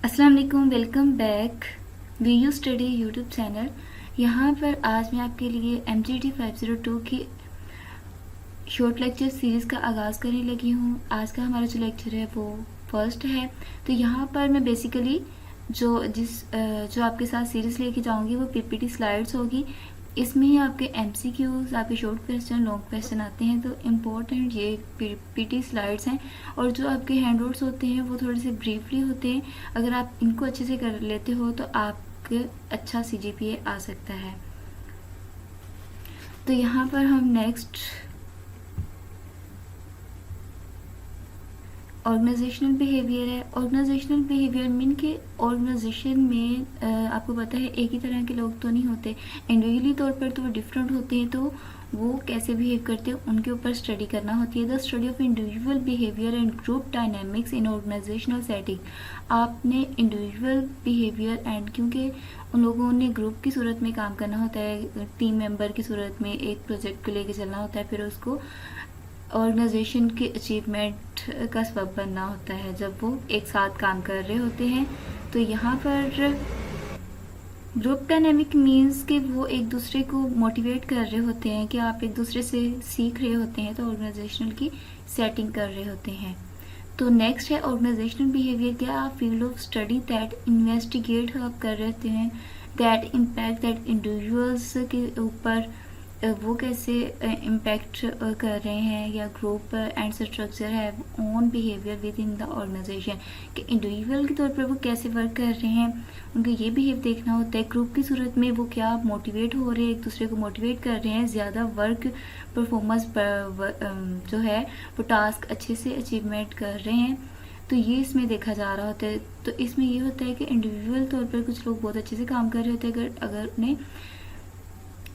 अस्सलाम वालेकुम, welcome back Vu study YouTube channel. यहाँ पर आज मैं आपके लिए MGT 502 की शॉर्ट लेक्चर सीरीज़ का आगाज़ करने लगी हूँ। आज का हमारा जो लेक्चर है वो फर्स्ट है। तो यहाँ पर मैं बेसिकली जो आपके साथ सीरीज़ लेके जाऊँगी वो PPT स्लाइड्स होगी। इसमें ही आपके MCQs, आपके शॉर्ट क्वेश्चन, लॉन्ग क्वेश्चन आते हैं। तो इम्पोर्टेंट ये PPT स्लाइड्स हैं और जो आपके हैंडआउट्स होते हैं वो थोड़े से ब्रीफली होते हैं। अगर आप इनको अच्छे से कर लेते हो तो आपके अच्छा CGPA आ सकता है। तो यहाँ पर हम नेक्स्ट ऑर्गेनाइजेशनल बिहेवियर है। ऑर्गेनाइजेशनल बिहेवियर मीन के ऑर्गेनाइजेशन में आपको पता है एक ही तरह के लोग तो नहीं होते, इंडिविजुअली तौर पर तो वो डिफरेंट होते हैं। तो वो कैसे बिहेव करते हैं उनके ऊपर स्टडी करना होती है। The study of individual behaviour and group dynamics in organisational setting. आपने इंडिविजुअल बिहेवियर एंड, क्योंकि उन लोगों ने ग्रुप की सूरत में काम करना होता है, टीम मेंबर की सूरत में एक प्रोजेक्ट को लेके चलना होता है, फिर उसको ऑर्गेनाइजेशन के अचीवमेंट का सबब बनना होता है जब वो एक साथ काम कर रहे होते हैं। तो यहाँ पर ग्रुप डायनेमिक मीन्स कि वो एक दूसरे को मोटिवेट कर रहे होते हैं, कि आप एक दूसरे से सीख रहे होते हैं, तो ऑर्गेनाइजेशनल की सेटिंग कर रहे होते हैं। तो नेक्स्ट है ऑर्गेनाइजेशनल बिहेवियर। क्या आप field of study that investigate आप कर रहे होते हैं दैट इम्पैक्ट दैट इंडिविजुअल्स के ऊपर वो कैसे इम्पैक्ट कर रहे हैं, या ग्रुप एंड स्ट्रक्चर है on behaviour within the organisation, कि इंडिविजुअल के तौर पर वो कैसे वर्क कर रहे हैं, उनको ये बिहेव देखना होता है। ग्रुप की सूरत में वो क्या मोटिवेट हो रहे हैं, एक दूसरे को मोटिवेट कर रहे हैं, ज़्यादा वर्क परफॉर्मेंस जो है वो टास्क अच्छे से अचीवमेंट कर रहे हैं। तो ये इसमें देखा जा रहा होता है। तो इसमें ये होता है कि इंडिविजुअल तौर पर कुछ लोग बहुत अच्छे से काम कर रहे होते हैं, अगर उन्हें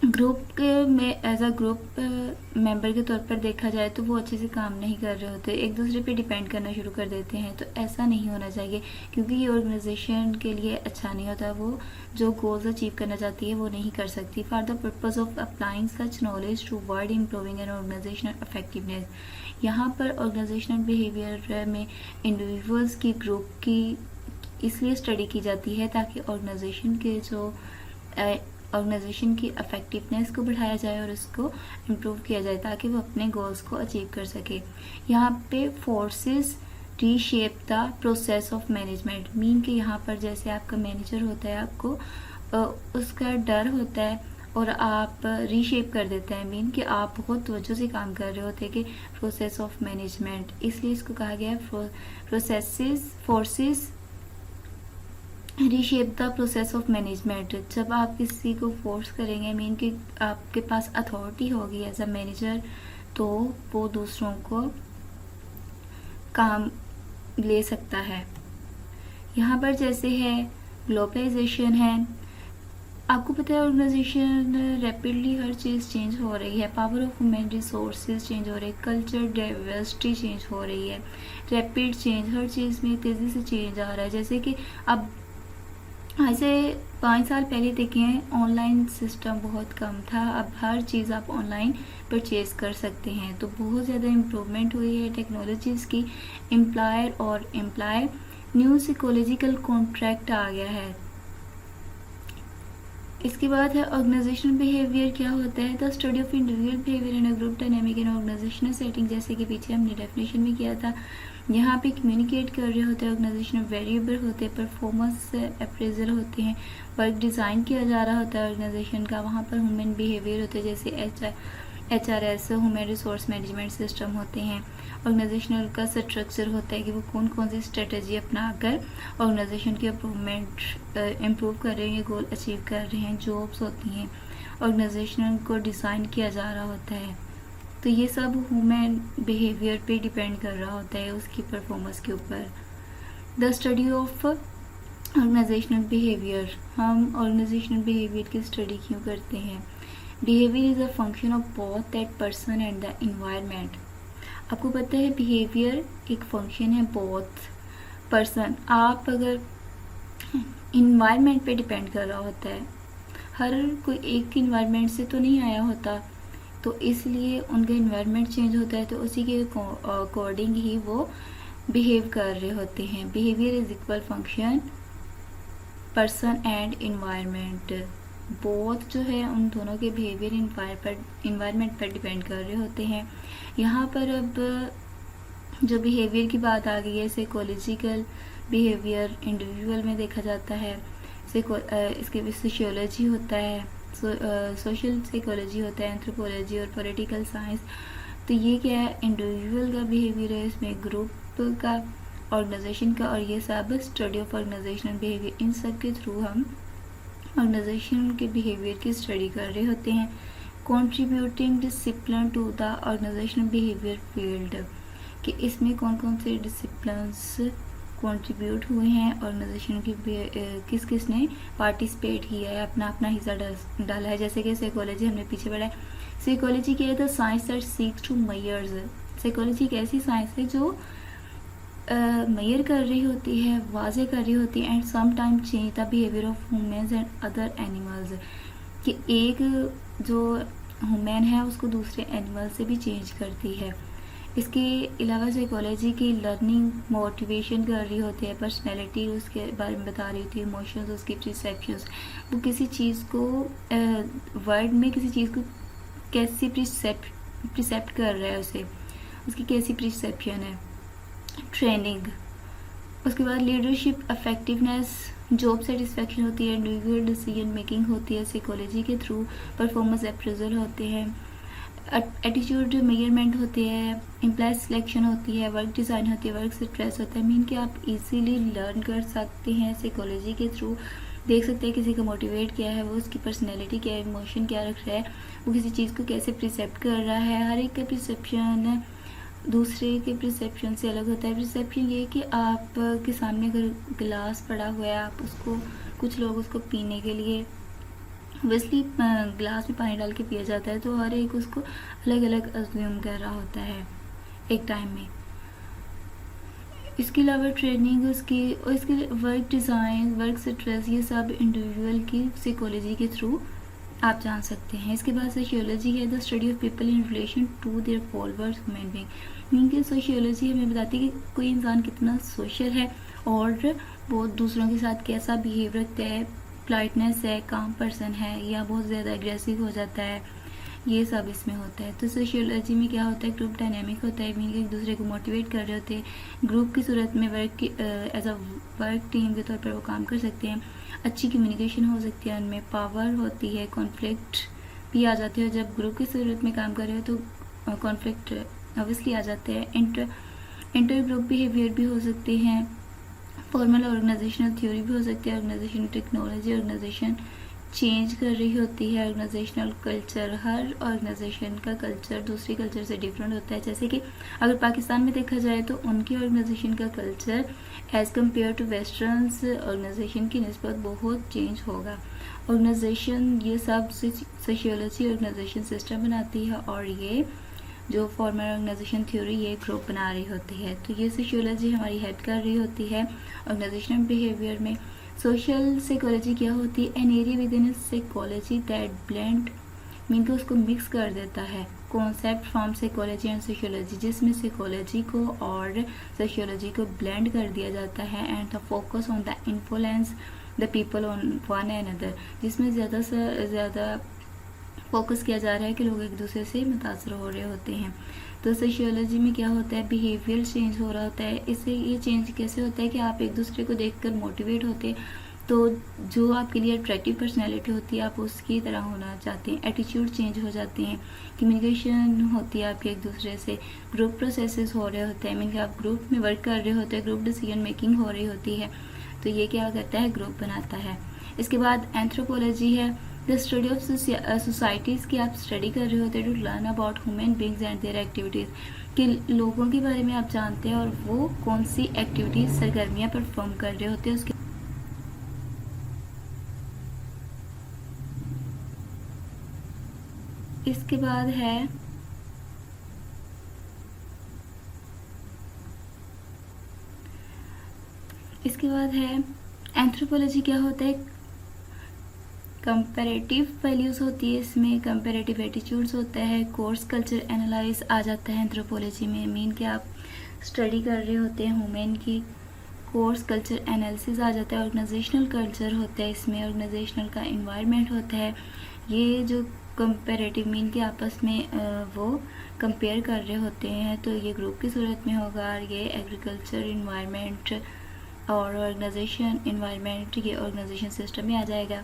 ग्रुप में एज अ ग्रुप मेंबर के तौर पर देखा जाए तो वो अच्छे से काम नहीं कर रहे होते, एक दूसरे पे डिपेंड करना शुरू कर देते हैं। तो ऐसा नहीं होना चाहिए, क्योंकि ये ऑर्गेनाइजेशन के लिए अच्छा नहीं होता। वो जो गोल्स अचीव करना चाहती है वो नहीं कर सकती। For the purpose of applying such knowledge toward improving an organisational effectiveness. यहाँ पर ऑर्गेनाइजेशनल बिहेवियर में इंडिविजुअल्स की, ग्रुप की इसलिए स्टडी की जाती है ताकि ऑर्गेनाइजेशन की इफेक्टिवनेस को बढ़ाया जाए और उसको इम्प्रूव किया जाए ताकि वो अपने गोल्स को अचीव कर सके। यहाँ पे forces reshape the process of management mean कि यहाँ पर जैसे आपका मैनेजर होता है, आपको उसका डर होता है और आप रीशेप कर देते हैं, मीन कि आप बहुत तवज्जो से काम कर रहे होते हैं कि प्रोसेस ऑफ मैनेजमेंट, इसलिए इसको कहा गया है forces reshape the process of management. जब आप किसी को फोर्स करेंगे, मीन कि आपके पास अथॉरिटी होगी एज अ मैनेजर, तो वो दूसरों को काम ले सकता है। यहाँ पर जैसे है ग्लोबलाइजेशन है, आपको पता है ऑर्गेनाइजेशन रैपिडली हर चीज़ चेंज हो रही है, power of human resources change हो रही है, कल्चर डाइवर्सिटी चेंज हो रही है, रैपिड चेंज, हर चीज़ में तेज़ी से चेंज आ रहा है। जैसे कि अब ऐसे 5 साल पहले देखें ऑनलाइन सिस्टम बहुत कम था, अब हर चीज़ आप ऑनलाइन परचेज़ कर सकते हैं। तो बहुत ज़्यादा इम्प्रूवमेंट हुई है टेक्नोलॉजीज़ की। एम्प्लॉयर और एम्प्लॉय न्यू साइकोलॉजिकल कॉन्ट्रैक्ट आ गया है। इसके बाद है ऑर्गेनाइजेशनल बिहेवियर। क्या होता है? The study of individual behaviour in a group dynamic in organisational setting, जैसे कि पीछे हमने डेफिनेशन में किया था। यहाँ पे कम्युनिकेट कर रहे होते हैं, ऑर्गेनाइजेशनल वेरिएबल होते हैं, परफॉर्मेंस अप्रेजल होते हैं, वर्क डिज़ाइन किया जा रहा होता है ऑर्गेनाइजेशन का। वहाँ पर ह्यूमन बिहेवियर होते हैं, जैसे HRS human resource management system होते हैं। ऑर्गेनाइजेशनल का स्ट्रक्चर होता है कि वो कौन कौन सी स्ट्रेटजी अपना कर ऑर्गेनाइजेशन की इम्प्रूव कर रहे हैं, गोल अचीव कर रहे हैं। जॉब्स होती हैं, ऑर्गेनाइजेशनल को डिज़ाइन किया जा रहा होता है। तो ये सब ह्यूमन बिहेवियर पे डिपेंड कर रहा होता है, उसकी परफॉर्मेंस के ऊपर। The study of organisational behaviour, हम ऑर्गेनाइजेशनल बिहेवियर की स्टडी क्यों करते हैं? Behaviour is a function of both that person and the environment. आपको पता है बिहेवियर एक फंक्शन है बोथ पर्सन, आप अगर इन्वायरमेंट पे डिपेंड कर रहा होता है, हर कोई एक इन्वायरमेंट से तो नहीं आया होता, तो इसलिए उनका इन्वायरमेंट चेंज होता है, तो उसी के अकॉर्डिंग ही वो बिहेव कर रहे होते हैं। Behaviour is equal function person and environment, both जो है उन दोनों के बिहेवियर इन्वायरमेंट पर डिपेंड कर रहे होते हैं। यहाँ पर अब जो बिहेवियर की बात आ गई है, साइकोलॉजिकल बिहेवियर इंडिविजुअल में देखा जाता है, इसके भी सोशियोलॉजी होता है, सोशल साइकोलॉजी होता है, एंथ्रोपोलॉजी और पॉलिटिकल साइंस। तो ये क्या है, इंडिविजुअल का बिहेवियर है, इसमें ग्रुप का, ऑर्गेनाइजेशन का, और ये सब स्टडी ऑफ ऑर्गेनाइजेशनल बिहेवियर, इन सब के थ्रू हम ऑर्गेनाइजेशन के बिहेवियर की स्टडी कर रहे होते हैं। Contributing discipline to the organisational behaviour field, कि इसमें कौन कौन से डिसिप्लिन्स कंट्रीब्यूट हुए हैं, ऑर्गेनाइजेशन की किस किस ने पार्टिसिपेट किया है, अपना अपना हिस्सा डाला है। जैसे कि साइकोलॉजी हमने पीछे पढ़ा है, साइकोलॉजी क्या है, the science that seeks to measures. Psychology एक ऐसी साइंस है जो मेजर कर रही होती है, वाजे कर रही होती है, and some time change the behaviour of humans and other animals, कि एक जो ह्यूमन है उसको दूसरे एनिमल से भी चेंज करती है। इसके अलावा साइकोलॉजी की लर्निंग मोटिवेशन कर रही होती है, पर्सनैलिटी उसके बारे में बता रही होती है, इमोशंस उसकी परसेप्शंस, वो किसी चीज़ को वर्ड में किसी चीज़ को कैसी प्रिसेप्ट कर रहा है, उसे उसकी कैसी परसेप्शन है। ट्रेनिंग, उसके बाद लीडरशिप इफेक्टिवनेस, जॉब सेटिस्फेक्शन होती है, इंडिविजुअल डिसीजन मेकिंग होती है, साइकोलॉजी के थ्रू परफॉर्मेंस अप्रेजल होते हैं, एटीट्यूड मेजरमेंट होती है, एम्प्लॉय सिलेक्शन होती है, वर्क डिज़ाइन होती है, वर्क स्ट्रेस होता है। मीन कि आप इजीली लर्न कर सकते हैं साइकोलॉजी के थ्रू, देख सकते हैं किसी का मोटिवेट क्या है, वो उसकी पर्सनैलिटी क्या है, इमोशन क्या रख रहा है, वो किसी चीज़ को कैसे प्रिसेप्ट कर रहा है। हर एक का परसेप्शन दूसरे के परसेप्शन से अलग होता है। परसेप्शन ये कि आप के सामने अगर गिलास पड़ा हुआ है, आप उसको, कुछ लोग उसको पीने के लिए ऑब्वियसली गिलास में पानी डाल के पिया जाता है, तो हर एक उसको अलग अलग अज्यूम कर रहा होता है एक टाइम में। इसके अलावा ट्रेनिंग उसकी, और इसके वर्क डिज़ाइन, वर्क स्ट्रेस, ये सब इंडिविजुअल की साइकोलॉजी के थ्रू आप जान सकते हैं। इसके बाद सोशियोलॉजी है, the study of people in relation to their followers human being. Mean कि सोशियोलॉजी हमें बताती है कि कोई इंसान कितना सोशल है और वो दूसरों के साथ कैसा बिहेव रखता है, पोलाइटनेस है, काम पर्सन है, या बहुत ज़्यादा एग्रेसिव हो जाता है, ये सब इसमें होता है। तो सोशियोलॉजी में क्या होता है, ग्रुप डायनेमिक होता है, मीन एक दूसरे को मोटिवेट कर रहे होते हैं, ग्रुप की सूरत में work as a work team के तौर पर वो काम कर सकते हैं, अच्छी कम्युनिकेशन हो सकती है, उनमें पावर होती है, कॉन्फ्लिक्ट भी आ जाते हैं, जब ग्रुप की सूरत में काम कर रहे हो तो कॉन्फ्लिक्ट ऑब्वियसली आ जाते हैं। इंटर ग्रुप बिहेवियर भी हो सकते हैं, फॉर्मल ऑर्गेनाइजेशनल थ्योरी भी हो सकती है, ऑर्गेनाइजेशन टेक्नोलॉजी, ऑर्गेनाइजेशन चेंज कर रही होती है, ऑर्गेनाइजेशनल कल्चर, हर ऑर्गेनाइजेशन का कल्चर दूसरी कल्चर से डिफरेंट होता है। जैसे कि अगर पाकिस्तान में देखा जाए तो उनकी ऑर्गेनाइजेशन का culture as compare to westerns organisation की निस्बत बहुत चेंज होगा। ऑर्गेनाइजेशन ये सब सोशियोलॉजी ऑर्गेनाइजेशन सिस्टम बनाती है, और ये जो फॉर्मल ऑर्गेनाइजेशन थ्योरी ये ग्रुप बना रही होती है। तो ये सोशियोलॉजी हमारी हेल्प कर रही होती है ऑर्गेनाइजेशनल बिहेवियर में। सोशल साइकोलॉजी क्या होती है, an area with in psychology that blend, mean कि उसको मिक्स कर देता है concept from psychology and sociology, जिसमें साइकोलॉजी को और सोशियोलॉजी को ब्लेंड कर दिया जाता है, and the focus on the influence the people on one and other, जिसमें ज़्यादा से ज़्यादा फोकस किया जा रहा है कि लोग एक दूसरे से मुतासर हो रहे होते हैं। तो सोशियोलॉजी में क्या होता है, बिहेवियर चेंज हो रहा होता है। इससे ये चेंज कैसे होता है कि आप एक दूसरे को देखकर मोटिवेट होते हैं, तो जो आपके लिए अट्रैक्टिव पर्सनैलिटी होती है आप उसकी तरह होना चाहते हैं, एटीट्यूड चेंज हो जाते हैं, कम्युनिकेशन होती है आपके एक दूसरे से, ग्रुप प्रोसेसेस हो रहे होते हैं, मीन कि आप ग्रुप में वर्क कर रहे होते हैं, ग्रुप डिसीजन मेकिंग हो रही होती है। तो ये क्या करता है, ग्रुप बनाता है। इसके बाद एंथ्रोपोलॉजी है, द स्टडी ऑफ सोसाइटीज़ की आप स्टडी कर रहे होते हैं to learn about human beings and their activities, कि लोगों के बारे में आप जानते हैं और वो कौन सी एक्टिविटीज़, सरगर्मियाँ परफॉर्म कर रहे होते हैं उसके। इसके बाद है एंथ्रोपोलॉजी क्या होता है, कंपैरेटिव वैल्यूज़ होती है, इसमें कंपैरेटिव एटीट्यूड्स होता है, कोर्स कल्चर एनालाइज आ जाता है एंथ्रोपोलॉजी में। मीन कि आप स्टडी कर रहे होते हैं ह्यूमन की कोर्स कल्चर एनालिसिस आ जाता है, ऑर्गेनाइजेशनल कल्चर होता है, इसमें ऑर्गेनाइजेशनल का इन्वायरमेंट होता है। ये जो कंपेरेटिव मीन के आपस में वो कंपेयर कर रहे होते हैं, तो ये ग्रुप की सूरत में होगा। ये एग्रीकल्चर इन्वायरमेंट और ऑर्गेनाइजेशन इन्वायरमेंट, ये ऑर्गेनाइजेशन सिस्टम में आ जाएगा।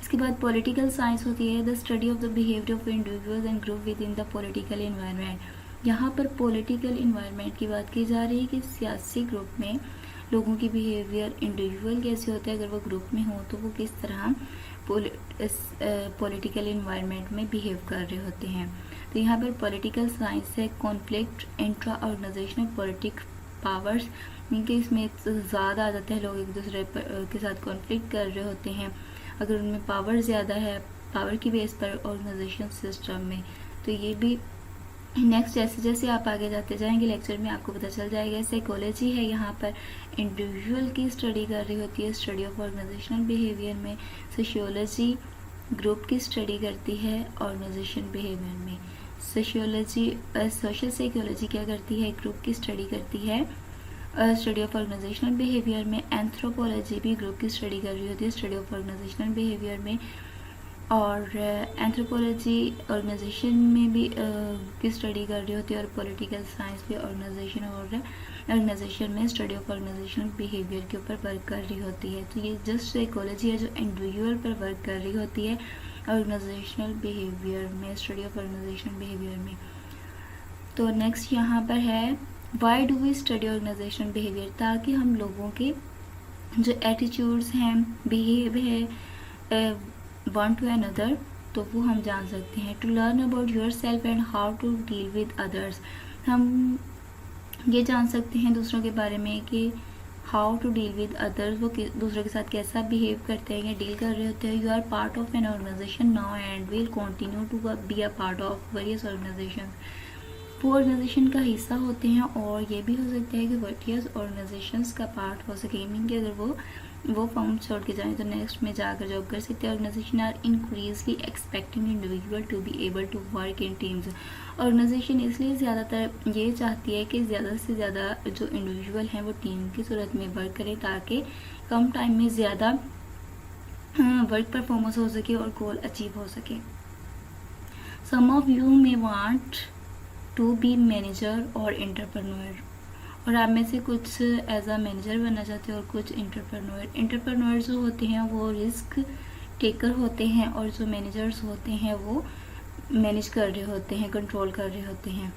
इसके बाद पॉलिटिकल साइंस होती है, the study of the behaviour of individuals and group with in the political environment. यहाँ पर पॉलिटिकल इन्वायरमेंट की बात की जा रही है कि सियासी ग्रुप में लोगों की बिहेवियर इंडिविजुअल कैसे होता है, अगर वो ग्रुप में हो तो वो किस तरह पॉलिटिकल इन्वायरमेंट में बिहेव कर रहे होते हैं। तो यहाँ पर पॉलिटिकल साइंस है conflict intra organisational politic powers, इनके इसमें ज़्यादा आ जाते हैं, लोग एक दूसरे के साथ कॉन्फ्लिक्ट कर रहे होते हैं अगर उनमें पावर ज़्यादा है, पावर की बेस पर ऑर्गेनाइजेशन सिस्टम में। तो ये भी नेक्स्ट जैसे जैसे आप आगे जाते जाएंगे लेक्चर में आपको पता चल जाएगा। साइकोलॉजी है, यहाँ पर इंडिविजुअल की स्टडी कर रही होती है, स्टडी ऑफ ऑर्गेनाइजेशनल बिहेवियर में। सोशियोलॉजी ग्रुप की स्टडी करती है ऑर्गेनाइजेशन बिहेवियर में। सोशियोलॉजी सोशल साइकोलॉजी क्या करती है, ग्रुप की स्टडी करती है स्टडी ऑफ ऑर्गेनाइजेशनल बिहेवियर में। एंथ्रोपोलॉजी भी ग्रुप की स्टडी कर रही होती है, स्टडी ऑफ ऑर्गेनाइजेशनल बिहेवियर में। और एंथ्रोपोलॉजी ऑर्गेनाइजेशन में भी की स्टडी कर रही होती है, और पॉलिटिकल साइंस भी ऑर्गेनाइजेशन और ऑर्गेनाइजेशन में स्टडी ऑफ ऑर्गेनाइजेशनल बिहेवियर के ऊपर वर्क कर रही होती है। तो ये जस्ट साइकोलॉजी है जो इंडिविजुअल पर वर्क कर रही होती है ऑर्गेनाइजेशनल बिहेवियर में, स्टडी ऑफ ऑर्गेनाइजेशनल बिहेवियर में। तो नेक्स्ट यहाँ पर है why do we study organisational behaviour, ताकि हम लोगों के जो एटीट्यूड्स हैं, बिहेव है वन टू अनदर, तो वो हम जान सकते हैं। To learn about yourself and how to deal with others, हम ये जान सकते हैं दूसरों के बारे में कि how to deal with others, वो दूसरों के साथ कैसा बिहेव करते हैं या डील कर रहे होते हैं। You are part of an organization now and will continue to be a part of various organization, वो ऑर्गेनाइजेशन का हिस्सा होते हैं। और ये भी हो सकता है कि वेरियस ऑर्गेनाइजेशंस का पार्ट हो सके, मीन कि अगर वो फॉर्म छोड़ के जाएं तो नेक्स्ट में जाकर जॉब कर सकते हैं। Organisation are increasingly expecting individual to be able to work in teams, organisation इसलिए ज़्यादातर ये चाहती है कि ज़्यादा से ज़्यादा जो इंडिविजुअल हैं वो टीम की सूरत में वर्क करें, ताकि कम टाइम में ज़्यादा वर्क परफॉर्मेंस हो सके और गोल अचीव हो सके। Some of you may want to be manager और एंटरप्रेन्योर, और आप में से कुछ एज अ मैनेजर बनना चाहते हैं और कुछ एंटरप्रेन्योर जो होते हैं वो रिस्क टेकर होते हैं, और जो मैनेजर्स होते हैं वो मैनेज कर रहे होते हैं, कंट्रोल कर रहे होते हैं।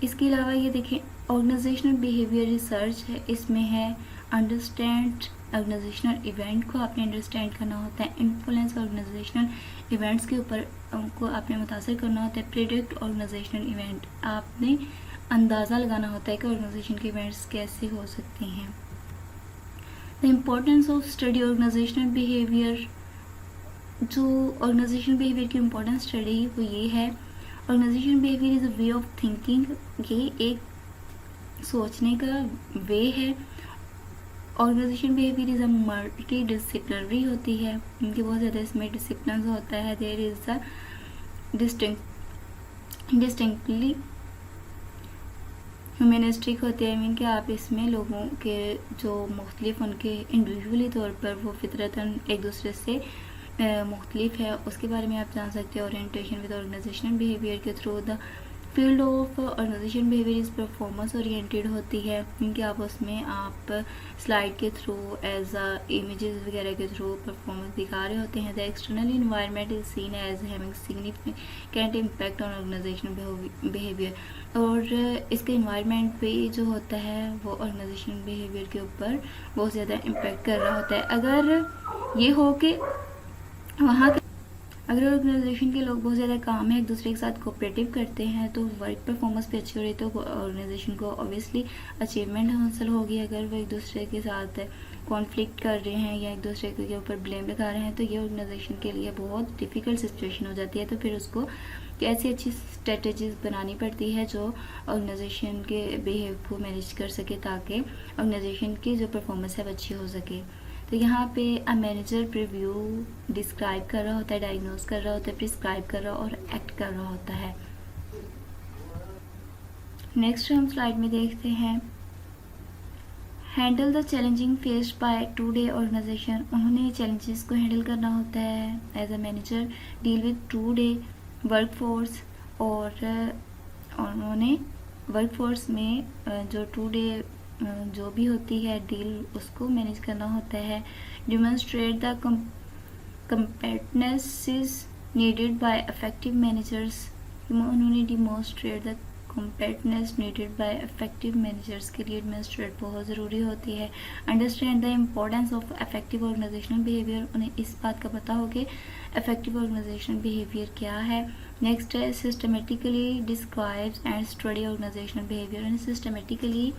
इसके अलावा ये देखें ऑर्गेनाइजेशनल बिहेवियर रिसर्च है, इसमें है अंडरस्टैंड ऑर्गेनाइजेशनल इवेंट को आपने अंडरस्टैंड करना होता है, इन्फ्लुएंस ऑर्गेनाइजेशनल इवेंट्स के ऊपर उनको आपने मुतासर करना होता है, प्रेडिक्ट ऑर्गेनाइजेशनल इवेंट आपने अंदाज़ा लगाना होता है कि ऑर्गेनाइजेशन के इवेंट्स कैसे हो सकते हैं। The importance of study organisational behavior, जो ऑर्गेनाइजेशन बिहेवियर की इम्पोर्टेंस स्टडी वो ये है, organization behavior is a way of thinking, ये एक सोचने का वे है। Organization behavior is a multi disciplinary होती है, इनके बहुत ज़्यादा इसमें डिसिप्लिन होता है। There is a distinctly humanistic होती है, मीन कि आप इसमें लोगों के जो मुख्तलिफ उनके इंडिविजुअली तौर पर वो फितरतन एक दूसरे से मुख्तलिफ है, उसके बारे में आप जान सकते हैं। ओरिएंटेशन विद ऑर्गेनाइजेशनल बिहेवियर के through the field of organization behavior is performance oriented होती है, क्योंकि आप उसमें आप स्लाइड के थ्रू एज इमेजेस वगैरह के थ्रू परफॉर्मेंस दिखा रहे होते हैं। The external environment is seen as having significant impact on organizational behavior, और इसके इन्वायरमेंट पे जो होता है वो ऑर्गेनाइजेशन बिहेवियर के ऊपर बहुत ज़्यादा इम्पैक्ट कर रहा होता है। अगर ये हो कि वहाँ के अगर ऑर्गेनाइजेशन के लोग बहुत ज़्यादा काम है, एक दूसरे के साथ कोऑपरेटिव करते हैं, तो वर्क परफॉर्मेंस भी अच्छी हो रही है, तो ऑर्गेनाइजेशन को ऑब्वियसली अचीवमेंट हासिल होगी। अगर वो एक दूसरे के साथ कॉन्फ्लिक्ट कर रहे हैं या एक दूसरे के ऊपर ब्लेम लगा रहे हैं, तो ये ऑर्गेनाइजेशन के लिए बहुत डिफ़िकल्ट सिचुएशन हो जाती है। तो फिर उसको कैसी अच्छी स्ट्रेटजीज बनानी पड़ती है जो ऑर्गेनाइजेशन के बिहेव को मैनेज कर सके, ताकि ऑर्गेनाइजेशन की जो परफॉर्मेंस है वो अच्छी हो सके। तो यहाँ पे अ मैनेजर प्रीव्यू डिस्क्राइब कर रहा होता है, डायग्नोज कर रहा होता है, प्रिस्क्राइब कर रहा और एक्ट कर रहा होता है। नेक्स्ट हम स्लाइड में देखते हैं, handle the challenging faced by today organization. उन्होंने चैलेंजेस को हैंडल करना होता है as a manager, deal with today workforce, और उन्होंने वर्कफोर्स में जो टू डे जो भी होती है डील उसको मैनेज करना होता है। Demonstrate the competiteness needed by effective managers। उन्होंने demonstrate the competiteness needed by effective managers के लिए डिमॉन्स्ट्रेट बहुत ज़रूरी होती है। Understand the importance of effective organizational behavior. उन्हें इस बात का पता हो कि इफेक्टिव ऑर्गेनाइजेशनल बिहेवियर क्या है। नेक्स्ट है systematically describes and study organisational behavior. उन्हें सिस्टमेटिकली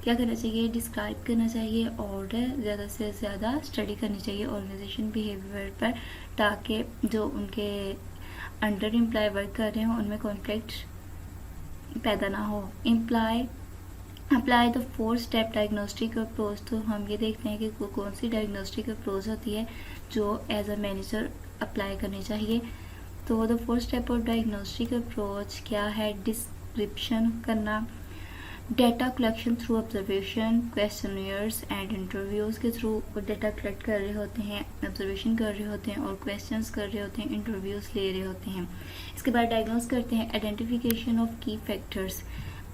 क्या करना चाहिए, डिस्क्राइब करना चाहिए और ज़्यादा से ज़्यादा स्टडी करनी चाहिए ऑर्गेनाइजेशन बिहेवियर पर, ताकि जो उनके अंडर एम्प्लॉय वर्क कर रहे हों उनमें कॉन्फ्लिक्ट पैदा ना हो। Apply the 4 step diagnostic approach. तो हम ये देखते हैं कि कौन सी डायग्नोस्टिक अप्रोच होती है जो एज अ मैनेजर अप्लाई करनी चाहिए। तो the 4 step of diagnostic approach क्या है, डिस्क्रिप्शन करना, data collection through observation, questionnaires and interviews के थ्रू डेटा कलेक्ट कर रहे होते हैं, ऑब्जर्वेशन कर रहे होते हैं और क्वेश्चंस कर रहे होते हैं, इंटरव्यूज़ ले रहे होते हैं। इसके बाद डायग्नोस करते हैं, आइडेंटिफिकेशन ऑफ की फैक्टर्स।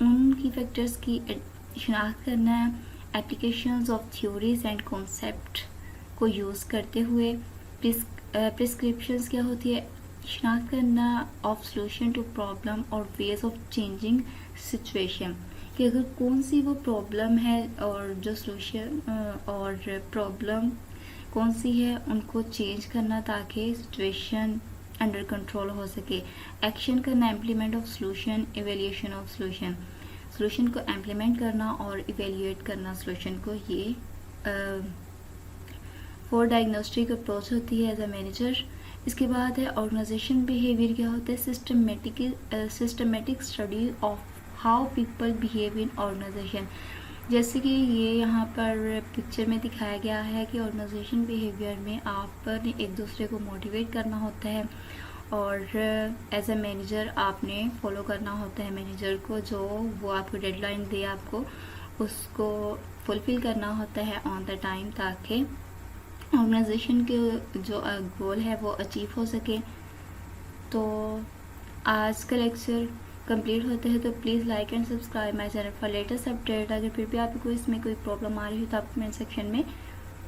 उन की फैक्टर्स की शिनाख्त करना है, applications of theories and concept को यूज़ करते हुए। प्रिस्क्रिप्शंस क्या होती है, शिनाख्त करना ऑफ सोल्यूशन टू प्रॉब्लम और वेज ऑफ चेंजिंग सिचुएशन, कि अगर कौन सी वो प्रॉब्लम है और जो सोल्यूशन और प्रॉब्लम कौन सी है उनको चेंज करना ताकि सिचुएशन अंडर कंट्रोल हो सके। एक्शन करना, implement of solution, evaluation of solution, solution को इम्प्लीमेंट करना और इवेल्यूएट करना सोल्यूशन को। ये 4 डायग्नोस्टिक अप्रोच होती है एज अ मैनेजर। इसके बाद है ऑर्गेनाइजेशन बिहेवियर क्या होता है, systematic study of how people behave in organization. जैसे कि ये यहाँ पर पिक्चर में दिखाया गया है कि ऑर्गेनाइजेशन बिहेवियर में आपने एक दूसरे को मोटिवेट करना होता है और एज अ मैनेजर आपने फॉलो करना होता है मैनेजर को, जो वो आपको डेडलाइन दे आपको उसको फुलफिल करना होता है ऑन द टाइम, ताकि ऑर्गेनाइजेशन के जो गोल है वो अचीव हो सके। तो आज का लेक्चर कंप्लीट होते हैं, तो please like and subscribe my channel for latest update. अगर फिर भी आपको इसमें कोई प्रॉब्लम आ रही हो तो आप कमेंट सेक्शन में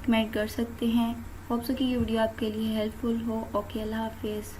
कमेंट कर सकते हैं। होप सो कि ये वीडियो आपके लिए हेल्पफुल हो। ओके, अल्लाह हाफिज़।